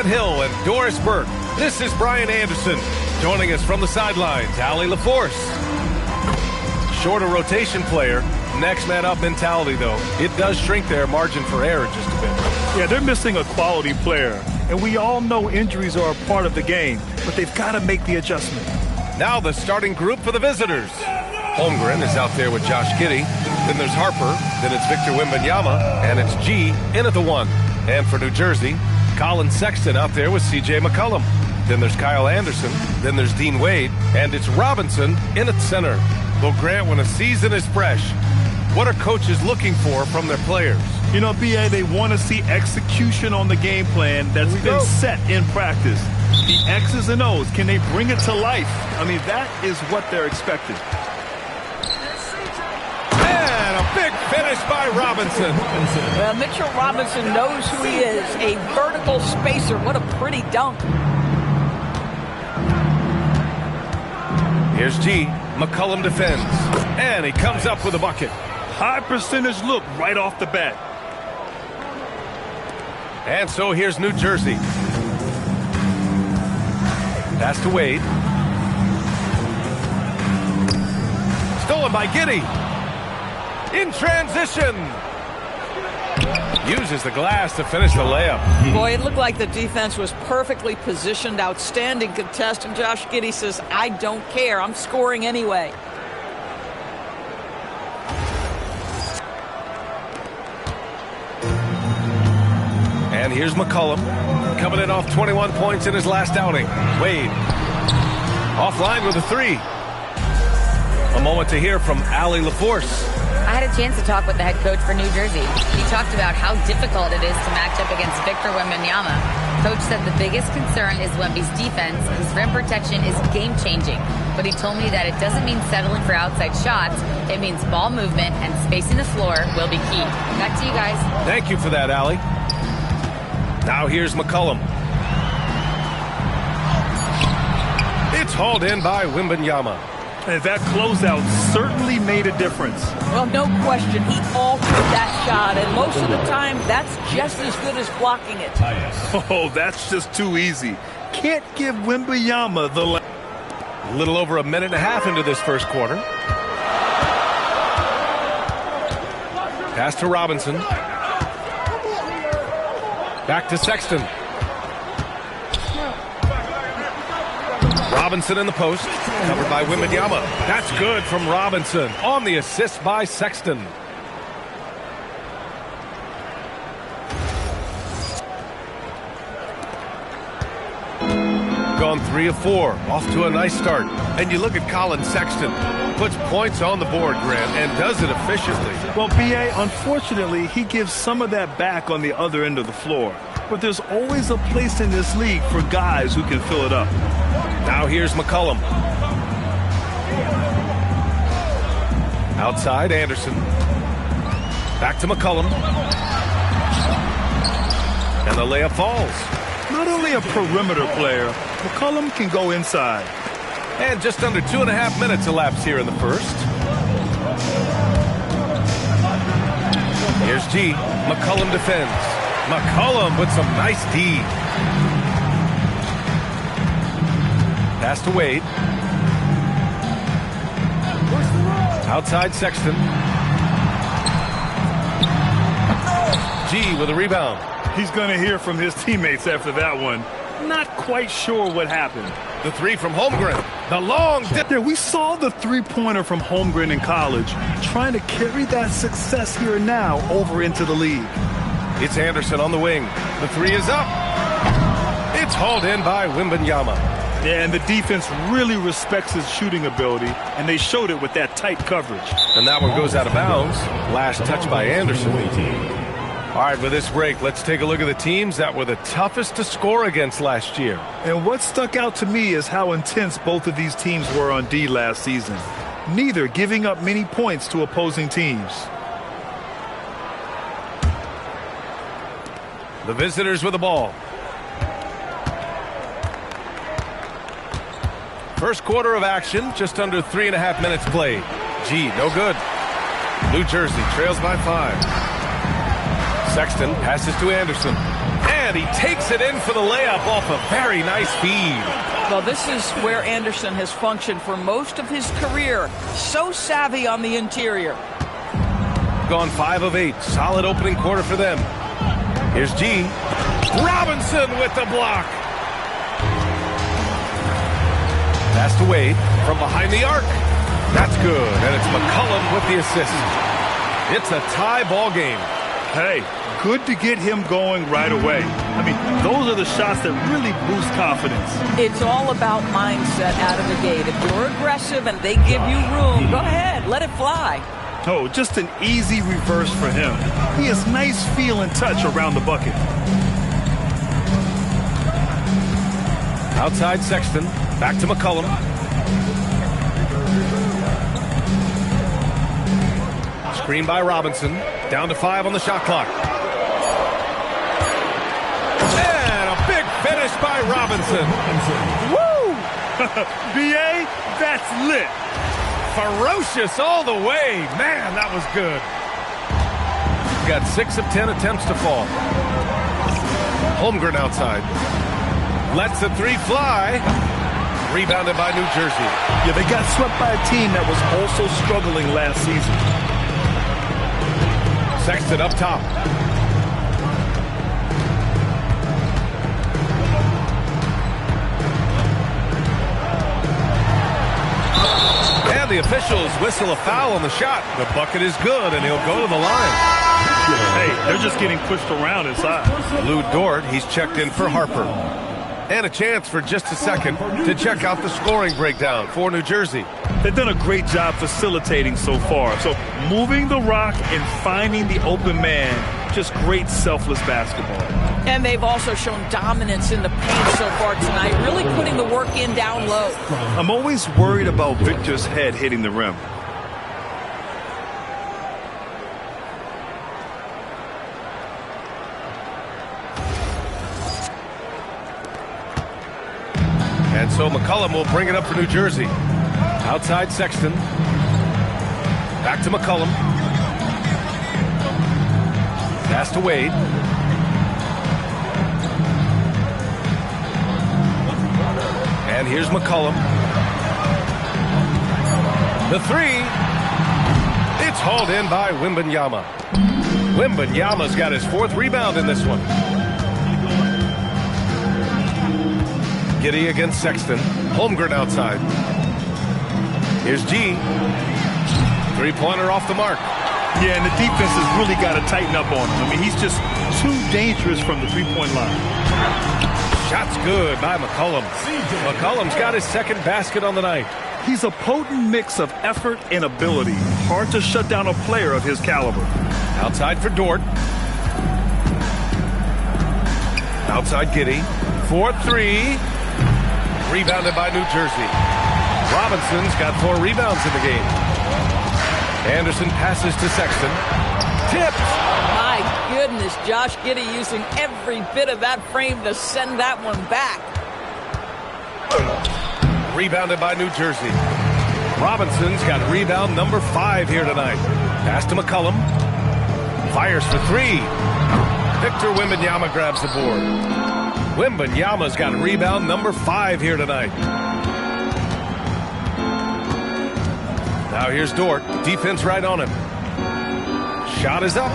Grant Hill and Doris Burke. This is Brian Anderson. Joining us from the sidelines, Allie LaForce. Shorter rotation player. Next man up mentality, though. It does shrink their margin for error just a bit. Yeah, they're missing a quality player. And we all know injuries are a part of the game, but they've got to make the adjustment. Now the starting group for the visitors. Holmgren is out there with Josh Giddey. Then there's Harper. Then it's Victor Wembanyama. And it's G in at the 1. And for New Jersey, Colin Sexton out there with C.J. McCollum. Then there's Kyle Anderson. Then there's Dean Wade. And it's Robinson in at center. Well, Grant, when a season is fresh, what are coaches looking for from their players? You know, B.A., they want to see execution on the game plan that's been set in practice. The X's and O's, can they bring it to life? I mean, that is what they're expecting. And a big finish by Robinson. Well, Mitchell Robinson knows who he is, a vertical spacer. What a pretty dunk. Here's G. McCollum defends. And he comes up with a bucket. High percentage look right off the bat. And so here's New Jersey. Pass to Wade. Stolen by Giddey. In transition. Uses the glass to finish the layup. Boy, it looked like the defense was perfectly positioned. Outstanding contest. And Josh Giddey says, I don't care. I'm scoring anyway. And here's McCollum, coming in off 21 points in his last outing. Wade, offline with a 3. A moment to hear from Allie LaForce. I had a chance to talk with the head coach for New Jersey. He talked about how difficult it is to match up against Victor Wembanyama. Coach said the biggest concern is Wemby's defense. His rim protection is game-changing. But he told me that it doesn't mean settling for outside shots. It means ball movement and spacing the floor will be key. Back to you guys. Thank you for that, Allie. Now here's McCollum. It's hauled in by Wembanyama. And that closeout certainly made a difference. Well, no question. He altered that shot, and most of the time, that's just as good as blocking it. Oh, that's just too easy. Can't give Wembanyama the... A little over a minute and a half into this first quarter. Pass to Robinson. Back to Sexton. Robinson in the post. Covered by Wembanyama. That's good from Robinson. On the assist by Sexton. Gone 3 of 4. Off to a nice start. And you look at Colin Sexton. Puts points on the board, Grant, and does it efficiently. Well, B.A., unfortunately, he gives some of that back on the other end of the floor. But there's always a place in this league for guys who can fill it up. Now here's McCollum. Outside, Anderson. Back to McCollum. And the layup falls. Not only a perimeter player, McCollum can go inside. And just under 2.5 minutes elapsed here in the first. Here's G. McCollum defends. McCollum with some nice D. Pass to Wade. Outside Sexton. G with a rebound. He's going to hear from his teammates after that one. Not quite sure what happened. The 3 from Holmgren. The long dip. Yeah, we saw the three-pointer from Holmgren in college, trying to carry that success here and now over into the league. It's Anderson on the wing. The 3 is up. It's hauled in by Wembanyama. Yeah, and the defense really respects his shooting ability, and they showed it with that tight coverage. And that one goes out of bounds. Last touch by Anderson. All right, with this break, let's take a look at the teams that were the toughest to score against last year. And what stuck out to me is how intense both of these teams were on D last season, neither giving up many points to opposing teams. The visitors with the ball. First quarter of action, just under 3.5 minutes played. G, no good. New Jersey trails by 5. Sexton passes to Anderson. And And he takes it in for the layup off a very nice feed. Well, this is where Anderson has functioned for most of his career. So savvy on the interior. Gone 5 of 8. Solid opening quarter for them. Here's G. Robinson with the block. Pass to Wade from behind the arc. That's good. And it's McCollum with the assist. It's a tie ball game. Hey, good to get him going right away. I mean, those are the shots that really boost confidence. It's all about mindset out of the gate. If you're aggressive and they give you room, go ahead, let it fly. Oh, just an easy reverse for him. He has nice feel and touch around the bucket. Outside Sexton. Back to McCollum. Screen by Robinson. Down to 5 on the shot clock. And a big finish by Robinson. Woo! B.A., that's lit. Ferocious all the way. Man, that was good. Got 6 of 10 attempts to fall. Holmgren outside. Lets the 3 fly. Rebounded by New Jersey. Yeah, they got swept by a team that was also struggling last season. Sexton up top. And the officials whistle a foul on the shot. The bucket is good, and he'll go to the line. Hey, they're just getting pushed around inside. Lou Dort, he's checked in for Harper. And a chance for just a second to check out the scoring breakdown for New Jersey. They've done a great job facilitating so far. So moving the rock and finding the open man, just great selfless basketball. And they've also shown dominance in the paint so far tonight, really putting the work in down low. I'm always worried about Victor's head hitting the rim. And so McCollum will bring it up for New Jersey. Outside Sexton. Back to McCollum. Pass to Wade. And here's McCollum. The 3. It's hauled in by Wembanyama. Wembanyama's got his 4th rebound in this one. Giddey against Sexton. Holmgren outside. Here's G. 3-pointer off the mark. Yeah, and the defense has really got to tighten up on him. I mean, he's just too dangerous from the 3-point line. Shot's good by McCollum. McCollum's got his 2nd basket on the night. He's a potent mix of effort and ability. Hard to shut down a player of his caliber. Outside for Dort. Outside Giddey. 4-3. Rebounded by New Jersey. Robinson's got 4 rebounds in the game. Anderson passes to Sexton. Tipped. My goodness, Josh Giddey using every bit of that frame to send that one back. Rebounded by New Jersey. Robinson's got rebound number 5 here tonight. Pass to McCollum. Fires for 3. Victor Wembanyama grabs the board. Wembanyama's got rebound number 5 here tonight. Now here's Dort. Defense right on him. Shot is up.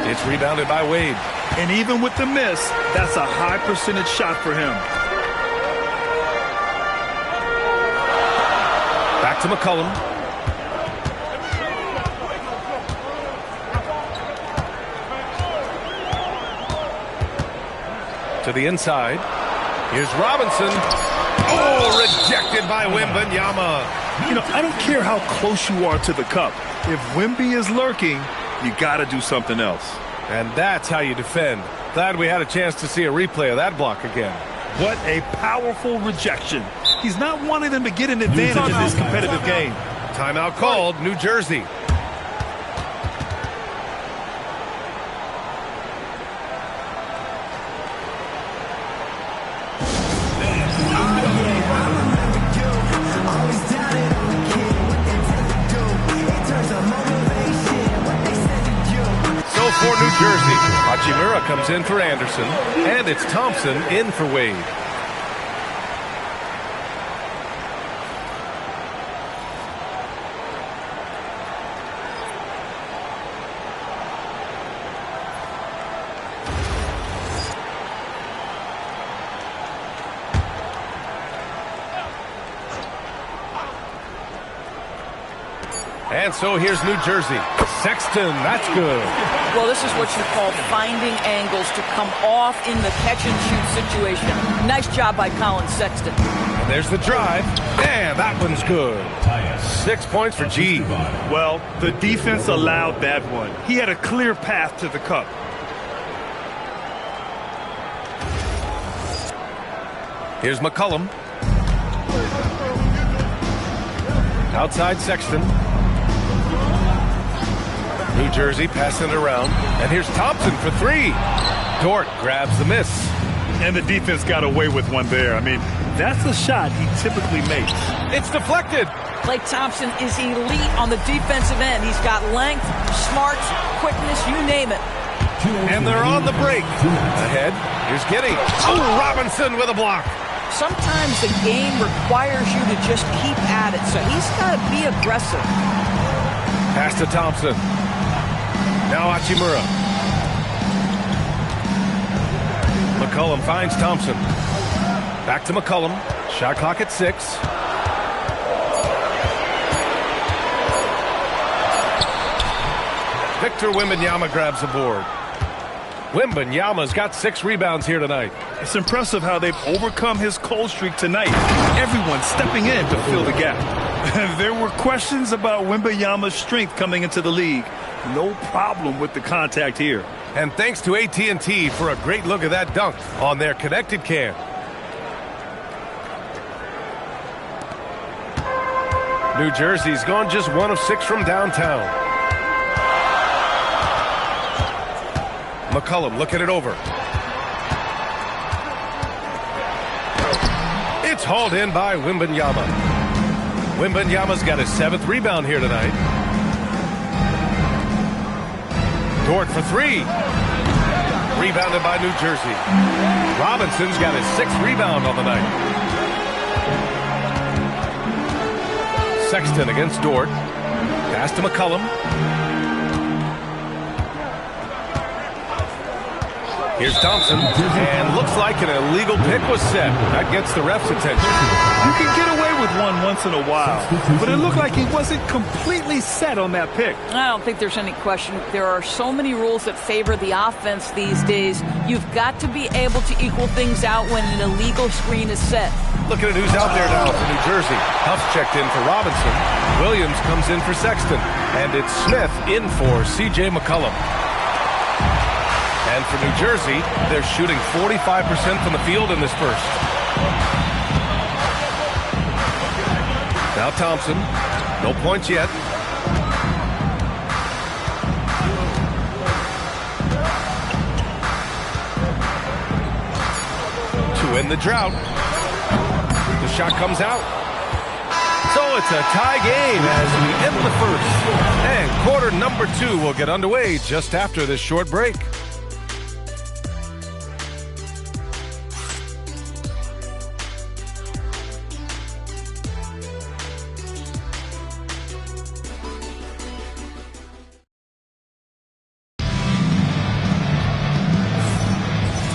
It's rebounded by Wade. And even with the miss, that's a high percentage shot for him. Back to McCollum. To the inside. Here's Robinson. Oh, rejected by Wembanyama. You know, I don't care how close you are to the cup. If Wemby is lurking, you got to do something else. And that's how you defend. Glad we had a chance to see a replay of that block again. What a powerful rejection. He's not wanting them to get an advantage in this competitive game. Timeout called, New Jersey. For New Jersey. Hachimura comes in for Anderson. And it's Thompson in for Wade. And so here's New Jersey. Sexton, that's good. Well, this is what you call finding angles to come off in the catch-and-shoot situation. Nice job by Colin Sexton. And there's the drive. And that one's good. 6 points for G. Well, the defense allowed that one. He had a clear path to the cup. Here's McCollum. Outside Sexton. New Jersey passing it around. And here's Thompson for three. Dort grabs the miss. And the defense got away with one there. I mean, that's a shot he typically makes. It's deflected. Klay Thompson is elite on the defensive end. He's got length, smarts, quickness, you name it. And they're on the break. Ahead, here's Giddey. Oh, Robinson with a block. Sometimes the game requires you to just keep at it, so he's got to be aggressive. Pass to Thompson. Now Hachimura. McCollum finds Thompson. Back to McCollum. Shot clock at 6. Victor Wembanyama grabs the board. Wembanyama's got 6 rebounds here tonight. It's impressive how they've overcome his cold streak tonight. Everyone stepping in to fill the gap. There were questions about Wembanyama's strength coming into the league. No problem with the contact here. And thanks to AT&T for a great look at that dunk on their connected cam. New Jersey's gone just 1 of 6 from downtown. McCollum looking it over. It's hauled in by Wembanyama. Wembanyama's got his 7th rebound here tonight. Dort for 3. Rebounded by New Jersey. Robinson's got his 6th rebound on the night. Sexton against Dort. Pass to McCollum. Here's Thompson, and looks like an illegal pick was set. That gets the ref's attention. You can get away with one once in a while, but it looked like he wasn't completely set on that pick. I don't think there's any question. There are so many rules that favor the offense these days. You've got to be able to equal things out when an illegal screen is set. Looking at who's out there now for New Jersey. Huff checked in for Robinson. Williams comes in for Sexton. And it's Smith in for C.J. McCollum. And for New Jersey, they're shooting 45% from the field in this first. Now Thompson. No points yet. To end the drought. The shot comes out. So it's a tie game as we end the first. And quarter number 2 will get underway just after this short break.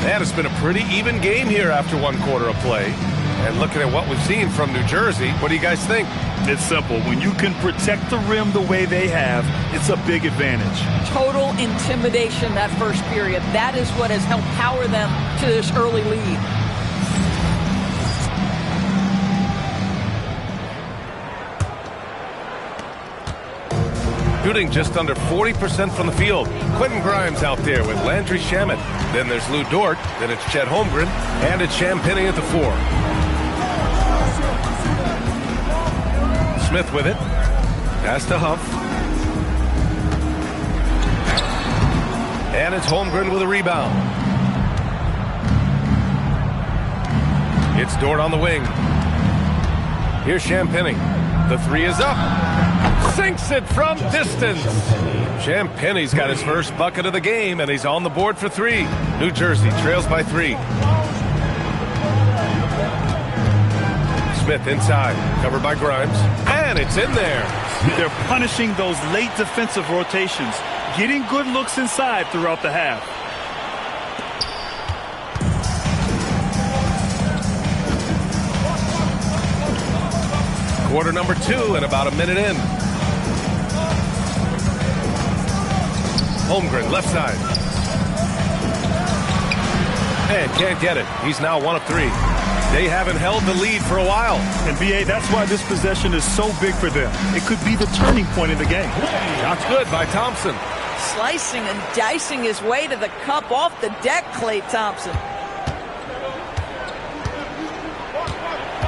And it's been a pretty even game here after 1 quarter of play. And looking at what we've seen from New Jersey, what do you guys think? It's simple. When you can protect the rim the way they have, it's a big advantage. Total intimidation that first period. That is what has helped power them to this early lead. Shooting just under 40% from the field. Quentin Grimes out there with Landry Shamet. Then there's Lou Dort. Then it's Chet Holmgren. And it's Champagnie at the 4. Smith with it. Pass to Huff. And it's Holmgren with a rebound. It's Dort on the wing. Here's Champagnie. The 3 is up. sinks it from distance. Champagne's got his first bucket of the game, and he's on the board for 3. New Jersey trails by 3. Smith inside, covered by Grimes, and it's in there. They're punishing those late defensive rotations, getting good looks inside throughout the half. Quarter number 2 and about a minute in. Holmgren, left side. And can't get it. He's now 1 of 3. They haven't held the lead for a while. And, B.A., that's why this possession is so big for them. It could be the turning point in the game. Shot's good by Thompson. Slicing and dicing his way to the cup off the deck, Klay Thompson.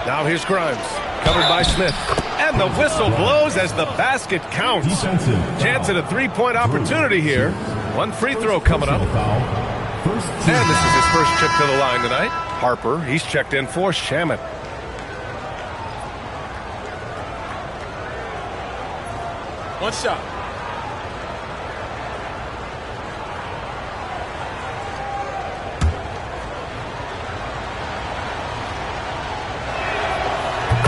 Now here's Grimes, covered by Smith. And the whistle blows as the basket counts. Chance at a 3-point opportunity here. 1 free throw coming up. And this is his first trip to the line tonight. Harper, he's checked in for Shamet. One shot.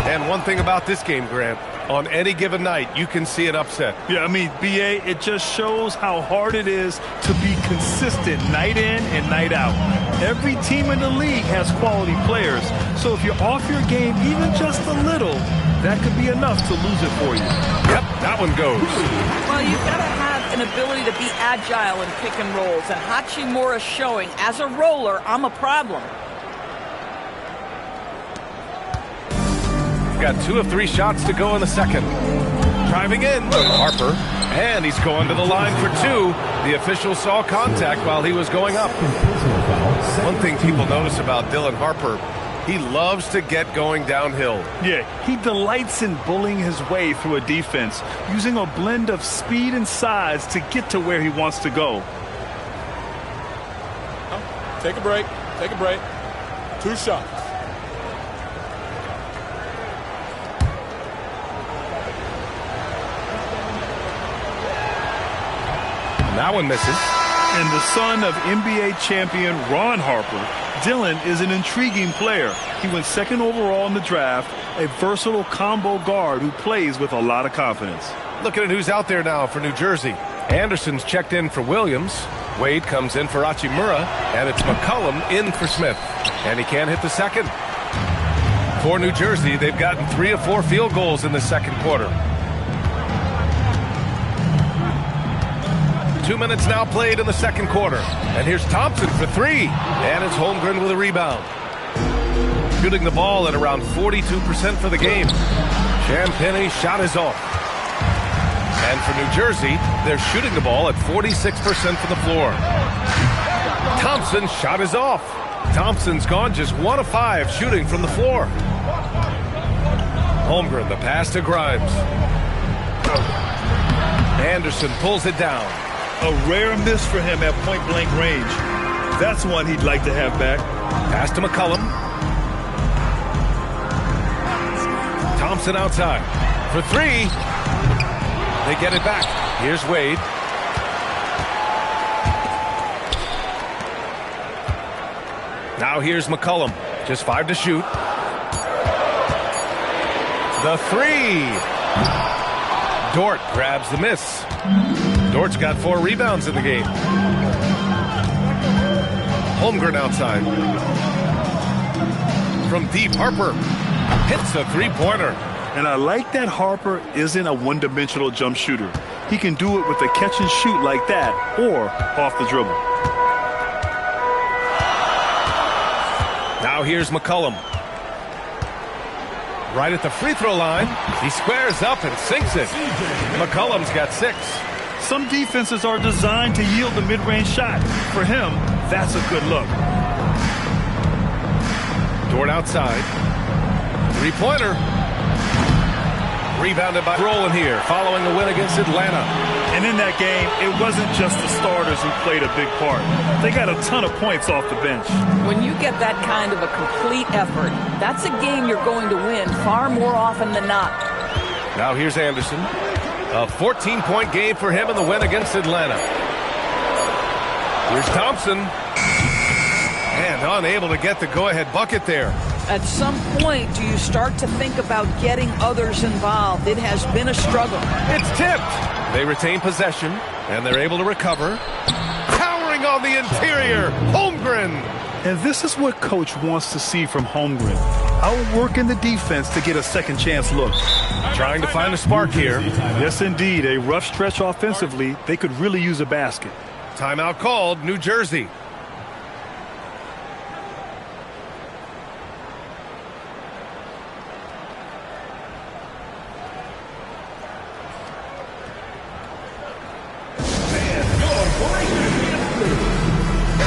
And one thing about this game, Grant, on any given night, you can see an upset. Yeah, I mean, B.A., it just shows how hard it is to be consistent night in and night out. Every team in the league has quality players, so if you're off your game even just a little, that could be enough to lose it for you. Yep, that one goes. Well, you've got to have an ability to be agile in pick and rolls, and Hachimura showing, as a roller, I'm a problem. Got 2 of 3 shots to go in the second. Driving in, Harper, and he's going to the line for 2. The official saw contact while he was going up. One thing people notice about Dylan Harper, he loves to get going downhill. Yeah, he delights in bullying his way through a defense, using a blend of speed and size to get to where he wants to go. Take a break. Take a break. 2 shots. That one misses. And the son of NBA champion Ron Harper, Dylan is an intriguing player. He went 2nd overall in the draft, a versatile combo guard who plays with a lot of confidence. Looking at who's out there now for New Jersey. Anderson's checked in for Williams. Wade comes in for Hachimura, and it's McCollum in for Smith. And he can't hit the second. For New Jersey, they've gotten 3 of 4 field goals in the second quarter. 2 minutes now played in the second quarter. And here's Thompson for 3. And it's Holmgren with a rebound. Shooting the ball at around 42% for the game. Champagne's shot is off. And for New Jersey, they're shooting the ball at 46% from the floor. Thompson's shot is off. Thompson's gone just 1 of 5 shooting from the floor. Holmgren, the pass to Grimes. Anderson pulls it down. A rare miss for him at point-blank range. That's one he'd like to have back. Pass to McCollum. Thompson outside for 3. They get it back. Here's Wade. Now here's McCollum. Just 5 to shoot. The 3. Dort grabs the miss. Dort's got 4 rebounds in the game. Holmgren outside. From deep, Harper hits a 3-pointer. And I like that Harper isn't a one-dimensional jump shooter. He can do it with a catch and shoot like that or off the dribble. Now here's McCollum. Right at the free throw line. He squares up and sinks it. McCollum's got 6. Some defenses are designed to yield the mid-range shot. For him, that's a good look. Dort outside. 3-pointer. Rebounded by Rowland here, following a win against Atlanta. And in that game, it wasn't just the starters who played a big part. They got a ton of points off the bench. When you get that kind of a complete effort, that's a game you're going to win far more often than not. Now here's Anderson. A 14-point game for him in the win against Atlanta. Here's Thompson. And unable to get the go-ahead bucket there. At some point, do you start to think about getting others involved? It has been a struggle. It's tipped. They retain possession, and they're able to recover. Towering on the interior, Holmgren. And this is what Coach wants to see from Holmgren. Outworking the defense to get a second chance look. Trying to find a spark here. Yes, indeed. A rough stretch offensively. They could really use a basket. Timeout called, New Jersey.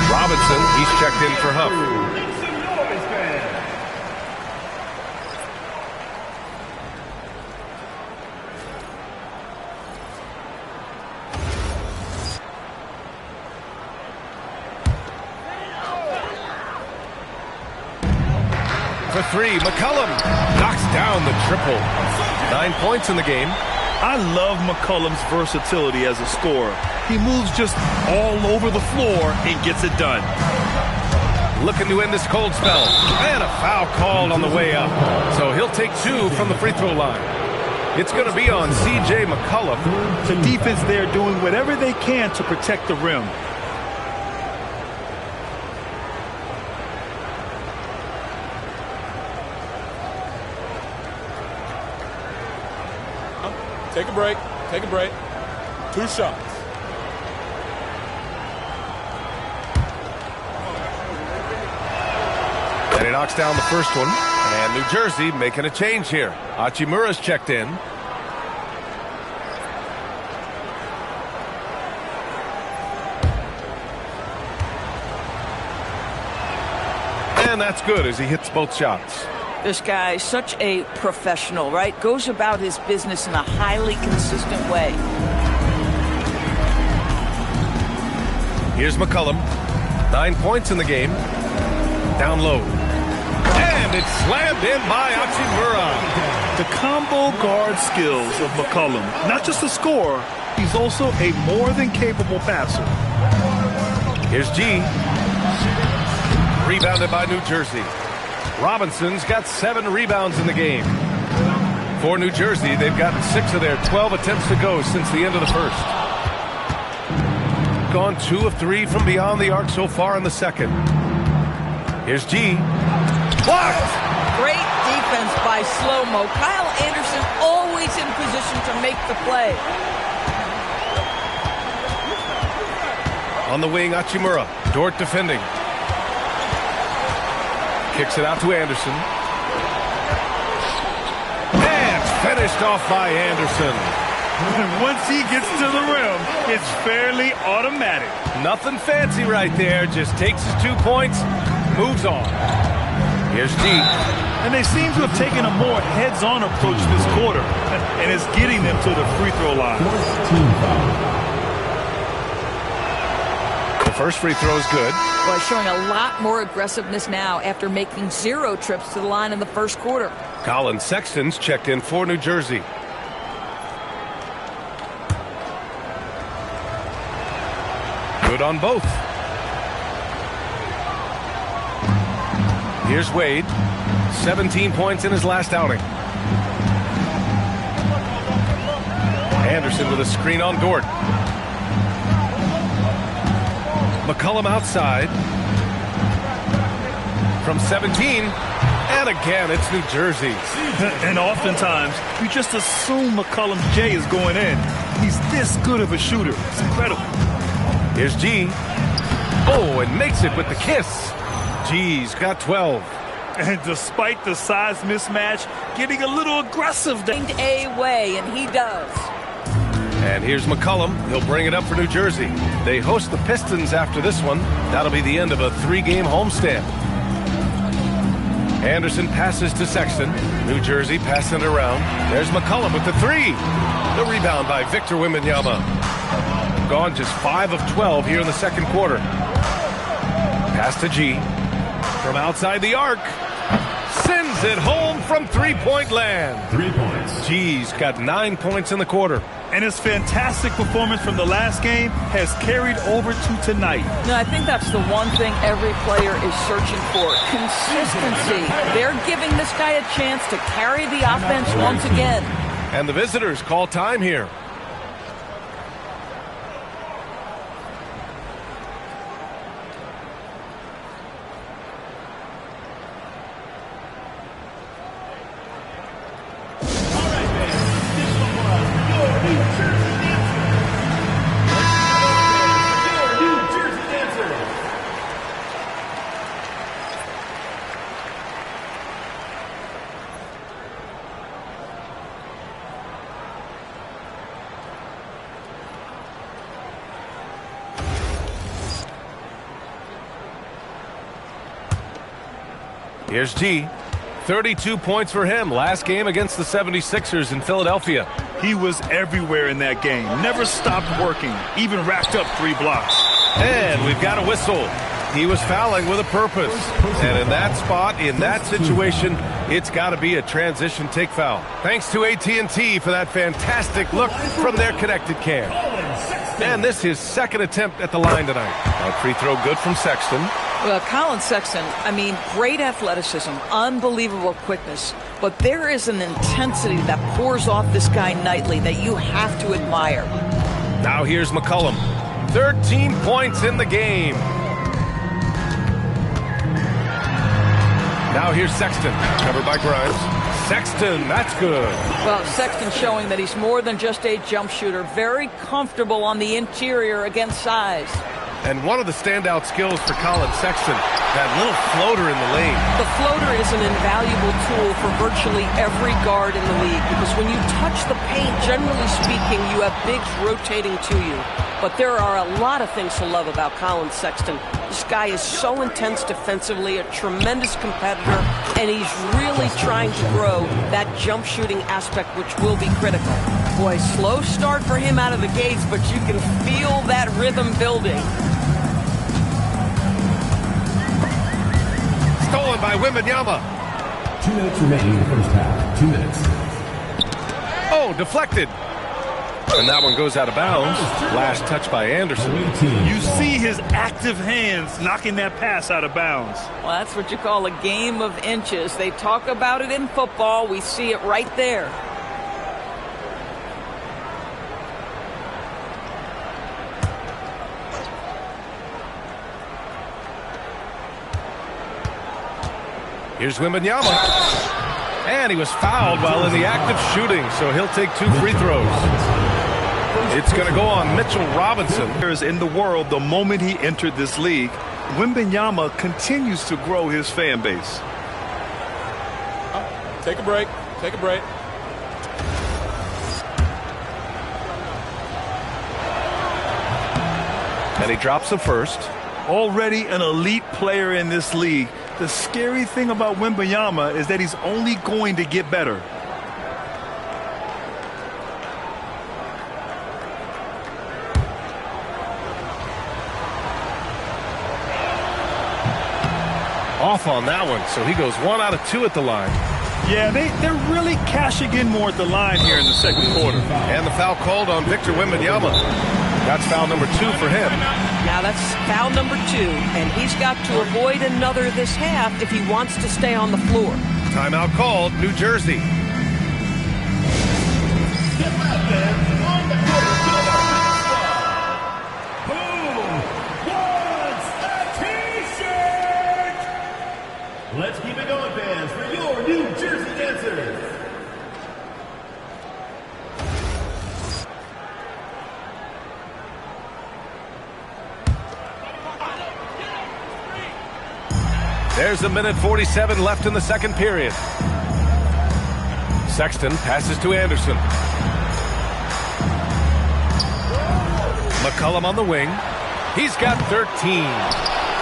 Robinson, he's checked in for Huff. For three, McCollum knocks down the triple. 9 points in the game. I love McCollum's versatility as a scorer. He moves just all over the floor and gets it done. Looking to end this cold spell. And a foul called on the way up. So he'll take 2 from the free throw line. It's going to be on C.J. McCollum. The defense there doing whatever they can to protect the rim. Take a break. Take a break. 2 shots. And he knocks down the first one. And New Jersey making a change here. Hachimura's checked in. And that's good as he hits both shots. This guy's such a professional, right? Goes about his business in a highly consistent way. Here's McCollum. 9 points in the game. Down low. And it's slammed in by Hachimura. The combo guard skills of McCollum. Not just a scorer, he's also a more than capable passer. Here's G. Rebounded by New Jersey. Robinson's got 7 rebounds in the game. For New Jersey, they've gotten 6 of their 12 attempts to go since the end of the first. Gone 2 of 3 from beyond the arc so far in the second. Here's G. Blocked! Great defense by Slow-Mo. Kyle Anderson always in position to make the play. On the wing, Hachimura. Dort defending. Kicks it out to Anderson. And finished off by Anderson. And once he gets to the rim, it's fairly automatic. Nothing fancy right there. Just takes his 2 points, moves on. Here's G. And they seem to have taken a more heads-on approach this quarter. And it's getting them to the free throw line. The first free throw is good. Boy, showing a lot more aggressiveness now after making 0 trips to the line in the first quarter. Colin Sexton's checked in for New Jersey. Good on both. Here's Wade. 17 points in his last outing. Anderson with a screen on Dort. McCollum outside. From 17. And again, it's New Jersey. And oftentimes, you just assume McCollum's J is going in. He's this good of a shooter. It's incredible. Here's G. Oh, and makes it with the kiss. G's got 12. And despite the size mismatch, getting a little aggressive. A way, and he does. And here's McCollum. He'll bring it up for New Jersey. They host the Pistons after this one. That'll be the end of a 3-game homestand. Anderson passes to Sexton. New Jersey passing it around. There's McCollum with the 3. The rebound by Victor Wembanyama. Gone just 5 of 12 here in the second quarter. Pass to G. From outside the arc. Sends it home from three-point land. 3 points. G's got 9 points in the quarter. And his fantastic performance from the last game has carried over to tonight. No, I think that's the one thing every player is searching for. Consistency. They're giving this guy a chance to carry the offense once again. And the visitors call time here. Here's G. 32 points for him last game against the 76ers in Philadelphia. He was everywhere in that game. Never stopped working. Even racked up 3 blocks. And we've got a whistle. He was fouling with a purpose. And in that spot, in that situation, it's got to be a transition take foul. Thanks to AT&T for that fantastic look from their connected cam. And this is his second attempt at the line tonight. That free throw good from Sexton. Well, Colin Sexton, I mean, great athleticism, unbelievable quickness, but there is an intensity that pours off this guy nightly that you have to admire. Now here's McCollum. 13 points in the game. Now here's Sexton, covered by Grimes. Sexton, that's good. Well, Sexton showing that he's more than just a jump shooter, very comfortable on the interior against size. And one of the standout skills for Colin Sexton, that little floater in the lane. The floater is an invaluable tool for virtually every guard in the league because when you touch the paint, generally speaking, you have bigs rotating to you. But there are a lot of things to love about Colin Sexton. This guy is so intense defensively, a tremendous competitor, and he's really trying to grow that jump shooting aspect, which will be critical. Boy, slow start for him out of the gates, but you can feel that rhythm building. Stolen by Wembanyama. 2 minutes remaining in the first half. 2 minutes. Oh, deflected. And that one goes out of bounds. Last touch by Anderson. You see his active hands knocking that pass out of bounds. Well, that's what you call a game of inches. They talk about it in football. We see it right there. Here's Wembanyama. And he was fouled while in the act of shooting, so he'll take 2 free throws. It's going to go on Mitchell Robinson. In the world, the moment he entered this league, Wembanyama continues to grow his fan base. Take a break. Take a break. And he drops the first. Already an elite player in this league. The scary thing about Wembanyama is that he's only going to get better. Off on that one, so he goes 1 out of 2 at the line. Yeah, they're really cashing in more at the line here in the second quarter. And the foul called on Victor Wembanyama. That's foul number 2 for him. Now that's foul number 2, and he's got to avoid another this half if he wants to stay on the floor. Timeout called, New Jersey. Let's keep it going, fans, for your New Jersey dancers. There's 1:47 left in the second period. Sexton passes to Anderson. McCollum on the wing. He's got 13.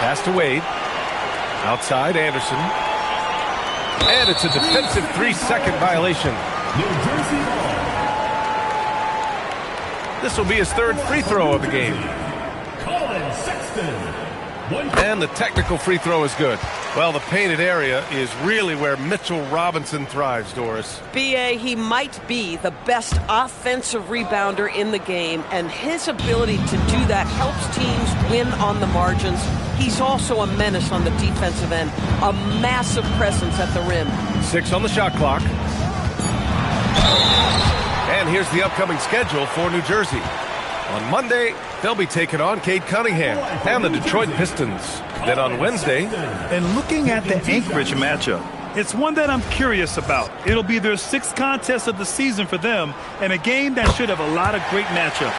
Pass to Wade. Outside, Anderson. And it's a defensive 3-second violation. New Jersey ball. This will be his 3rd free throw of the game. Colin Sexton. And the technical free throw is good. Well, the painted area is really where Mitchell Robinson thrives, Doris. B.A., he might be the best offensive rebounder in the game, and his ability to do that helps teams win on the margins. He's also a menace on the defensive end, a massive presence at the rim. 6 on the shot clock. And here's the upcoming schedule for New Jersey. On Monday, they'll be taking on Cade Cunningham and the Detroit Pistons. Then on Wednesday. And looking at the Anchorage matchup, it's one that I'm curious about. It'll be their 6th contest of the season for them, and a game that should have a lot of great matchups.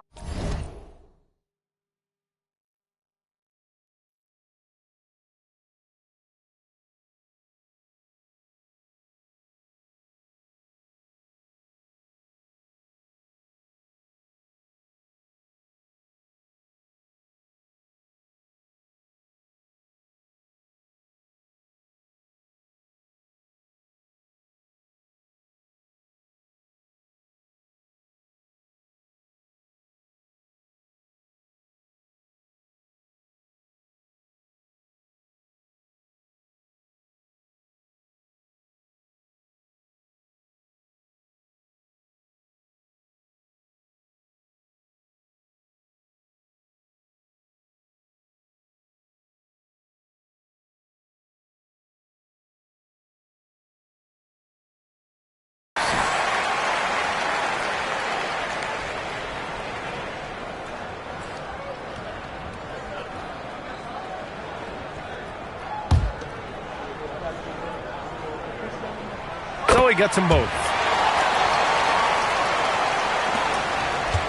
So he gets them both.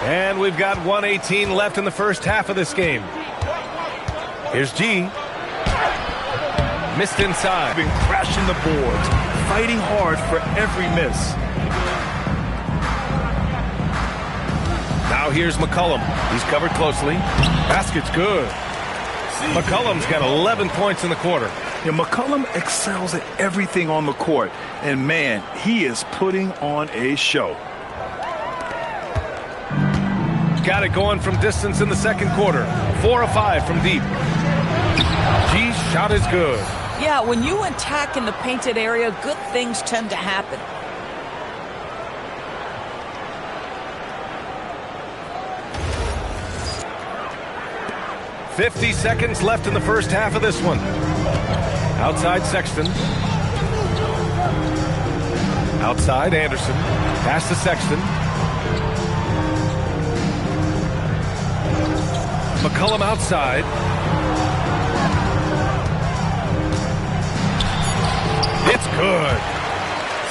And we've got 1:18 left in the first half of this game. Here's G. Missed inside. Been crashing the boards, fighting hard for every miss. Now here's McCollum. He's covered closely. Basket's good. McCollum's got 11 points in the quarter. Yeah, McCollum excels at everything on the court. And, man, he is putting on a show. Got it going from distance in the second quarter. 4 of 5 from deep. G's shot is good. Yeah, when you attack in the painted area, good things tend to happen. "50 seconds left in the first half of this one. Outside Sexton. Outside Anderson. Pass to Sexton. McCollum outside. It's good.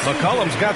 McCollum's got